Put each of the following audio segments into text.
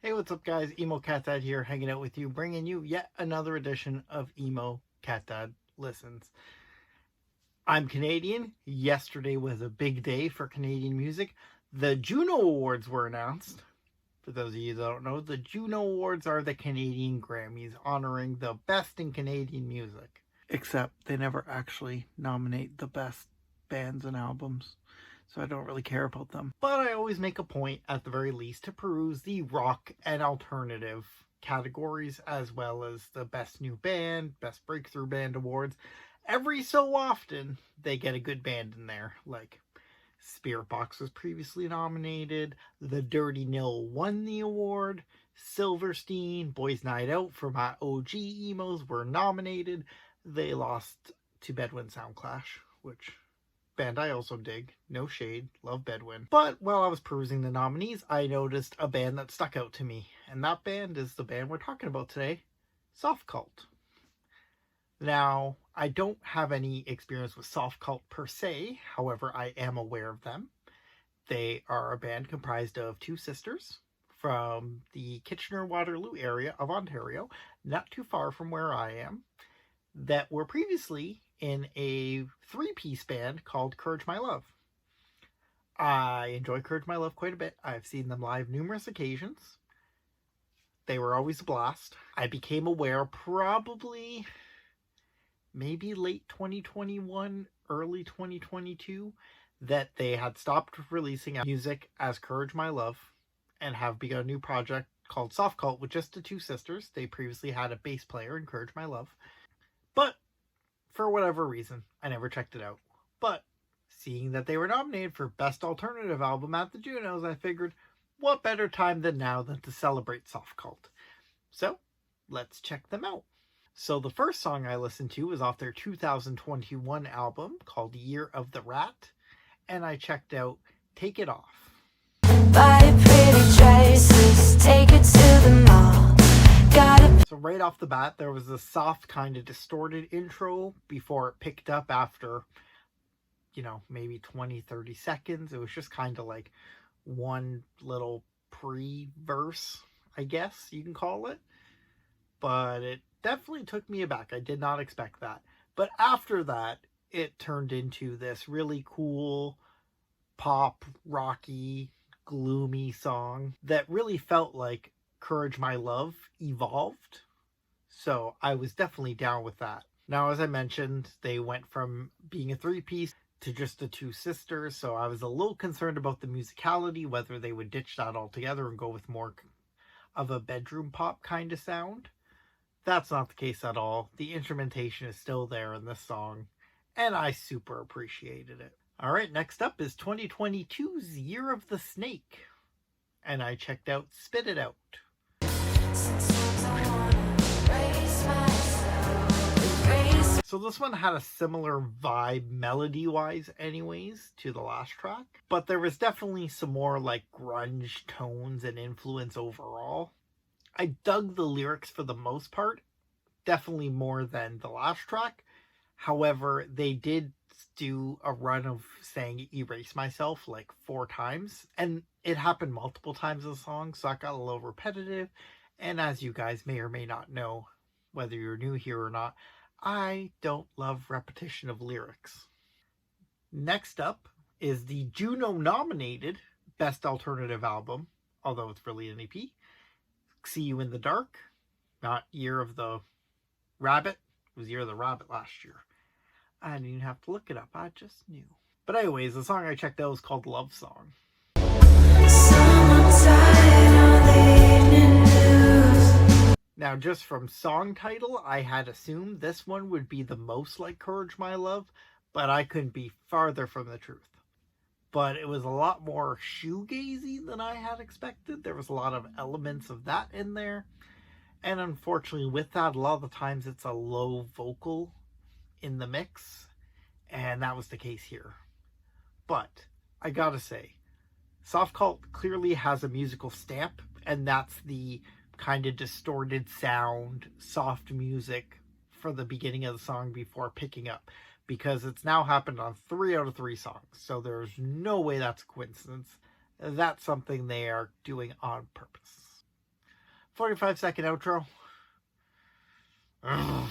Hey, what's up guys? Emo Cat Dad here, hanging out with you, bringing you yet another edition of Emo Cat Dad Listens. I'm Canadian. Yesterday was a big day for Canadian music. The Juno Awards were announced. For those of you that don't know, the Juno Awards are the Canadian Grammys, honoring the best in Canadian music. Except they never actually nominate the best bands and albums, so I don't really care about them. But I always make a point, at the very least, to peruse the rock and alternative categories, as well as the best new band, best breakthrough band awards. Every so often, they get a good band in there, like Spirit Box was previously nominated, The Dirty Nil won the award, Silverstein, Boys Night Out for my OG emos were nominated. They lost to Bedouin Soundclash, which band I also dig. No shade. Love Bedouin. But while I was perusing the nominees, I noticed a band that stuck out to me. And that band is the band we're talking about today, Softcult. Now, I don't have any experience with Softcult per se. However, I am aware of them. They are a band comprised of two sisters from the Kitchener-Waterloo area of Ontario, not too far from where I am, that were previously in a three-piece band called Courage My Love. I enjoy Courage My Love quite a bit. I've seen them live numerous occasions. They were always a blast. I became aware probably maybe late 2021, early 2022, that they had stopped releasing music as Courage My Love and have begun a new project called Softcult with just the two sisters. They previously had a bass player in Courage My Love. But for whatever reason, I never checked it out. But seeing that they were nominated for Best Alternative Album at the Junos, I figured, what better time than now than to celebrate Softcult? So, let's check them out. So the first song I listened to was off their 2021 album called Year of the Rat, and I checked out Take It Off. Buy pretty dresses, take it to the mall. So right off the bat, there was a soft kind of distorted intro before it picked up after, maybe 20-30 seconds. It was just kind of like one little pre-verse, I guess you can call it. But it definitely took me aback. I did not expect that. But after that, it turned into this really cool pop, rocky, gloomy song that really felt like Courage My Love evolved. So I was definitely down with that. Now, as I mentioned, they went from being a three-piece to just the two sisters, so I was a little concerned about the musicality, whether they would ditch that altogether and go with more of a bedroom pop kind of sound. That's not the case at all. The instrumentation is still there in this song, and I super appreciated it. Alright, next up is 2022's Year of the Snake, and I checked out Spit It Out. So this one had a similar vibe melody-wise anyways to the last track, but there was definitely some more like grunge tones and influence overall. I dug the lyrics for the most part, definitely more than the last track. However, they did do a run of saying Erase Myself like 4 times, and it happened multiple times in the song, so that got a little repetitive. And as you guys may or may not know, whether you're new here or not, I don't love repetition of lyrics. Next up is the Juno-nominated Best Alternative Album, although it's really an EP, See You in the Dark, not Year of the Rabbit. It was Year of the Rabbit last year. I didn't even have to look it up, I just knew. But anyways, the song I checked out was called Love Song. Now, just from song title, I had assumed this one would be the most like Courage My Love, but I couldn't be farther from the truth. But it was a lot more shoegazy than I had expected. There was a lot of elements of that in there. And unfortunately, with that, a lot of the times it's a low vocal in the mix. And that was the case here. But I gotta say, Softcult clearly has a musical stamp, and that's the kind of distorted sound, soft music for the beginning of the song before picking up, because it's now happened on 3 out of 3 songs, so there's no way that's a coincidence. That's something they are doing on purpose. 45-second outro. Ugh.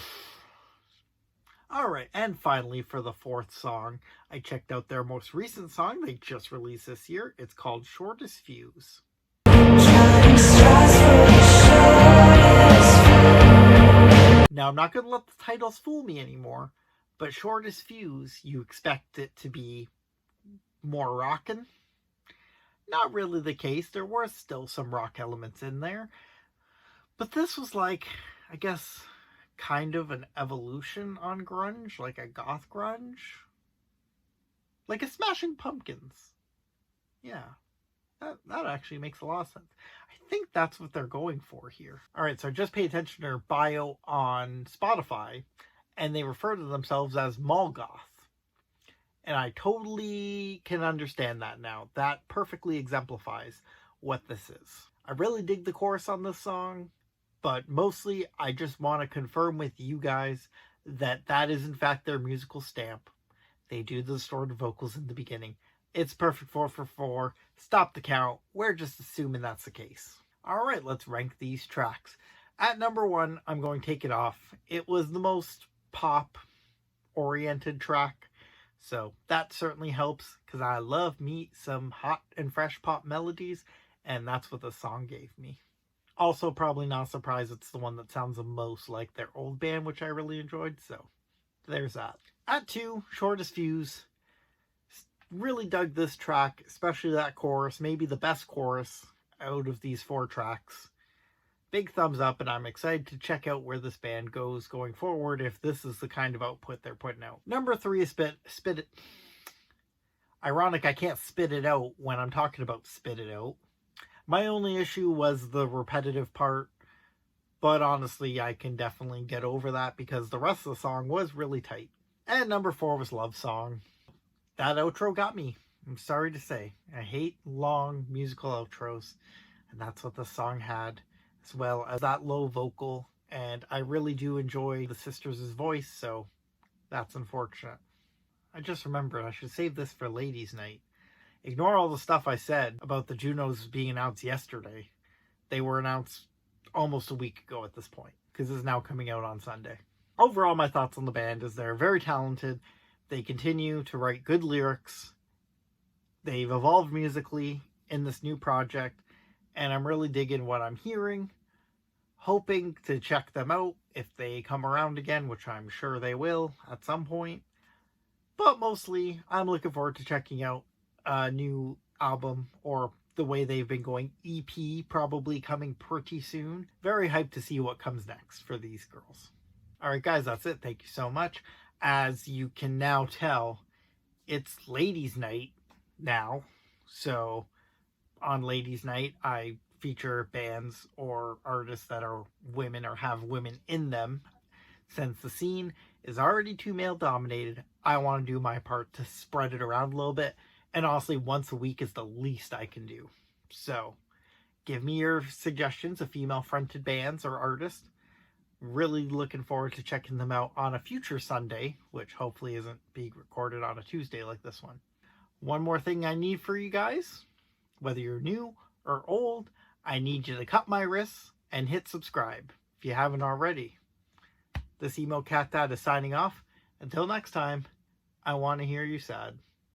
All right, and finally for the fourth song, I checked out their most recent song they just released this year. It's called Shortest Fuse. Now, I'm not going to let the titles fool me anymore, but Shortest Fuse, you expect it to be more rockin'. Not really the case. There were still some rock elements in there, but this was like, I guess, kind of an evolution on grunge, like a goth grunge. Like a Smashing Pumpkins. Yeah, that actually makes a lot of sense. I think that's what they're going for here. All right, so I just paid attention to their bio on Spotify, and they refer to themselves as mall goth. And I totally can understand that now. That perfectly exemplifies what this is. I really dig the chorus on this song, but mostly I just want to confirm with you guys that that is in fact their musical stamp. They do the distorted vocals in the beginning. It's perfect 4 for 4. Stop the count. We're just assuming that's the case. All right, let's rank these tracks. At number 1, I'm going to take it off. It was the most pop-oriented track, so that certainly helps because I love me some hot and fresh pop melodies, and that's what the song gave me. Also, probably not surprised it's the one that sounds the most like their old band, which I really enjoyed, so there's that. At 2, Shortest Fuse. Really dug this track, especially that chorus, maybe the best chorus out of these 4 tracks. Big thumbs up, and I'm excited to check out where this band goes going forward if this is the kind of output they're putting out. Number 3 is Spit It. Ironic, I can't spit it out when I'm talking about Spit It Out. My only issue was the repetitive part, but honestly, I can definitely get over that because the rest of the song was really tight. And number 4 was Love Song. That outro got me. I'm sorry to say. I hate long musical outros, and that's what the song had, as well as that low vocal, and I really do enjoy the sisters' voice, so that's unfortunate. I just remembered I should save this for ladies' night. Ignore all the stuff I said about the Junos being announced yesterday. They were announced almost a week ago at this point, because it's now coming out on Sunday. Overall, my thoughts on the band is they're very talented. They continue to write good lyrics. They've evolved musically in this new project, and I'm really digging what I'm hearing. Hoping to check them out if they come around again, which I'm sure they will at some point. But mostly, I'm looking forward to checking out a new album, or the way they've been going, EP, probably coming pretty soon. Very hyped to see what comes next for these girls. Alright guys, that's it. Thank you so much. As you can now tell, it's ladies' night now. So on ladies' night, I feature bands or artists that are women or have women in them. Since the scene is already too male dominated, I want to do my part to spread it around a little bit. And honestly, once a week is the least I can do. So give me your suggestions of female-fronted bands or artists. Really looking forward to checking them out on a future Sunday, which hopefully isn't being recorded on a Tuesday like this one. One more thing I need for you guys, whether you're new or old, I need you to cut my wrists and hit subscribe if you haven't already. This Emo Cat Dad is signing off. Until next time, I want to hear you sad.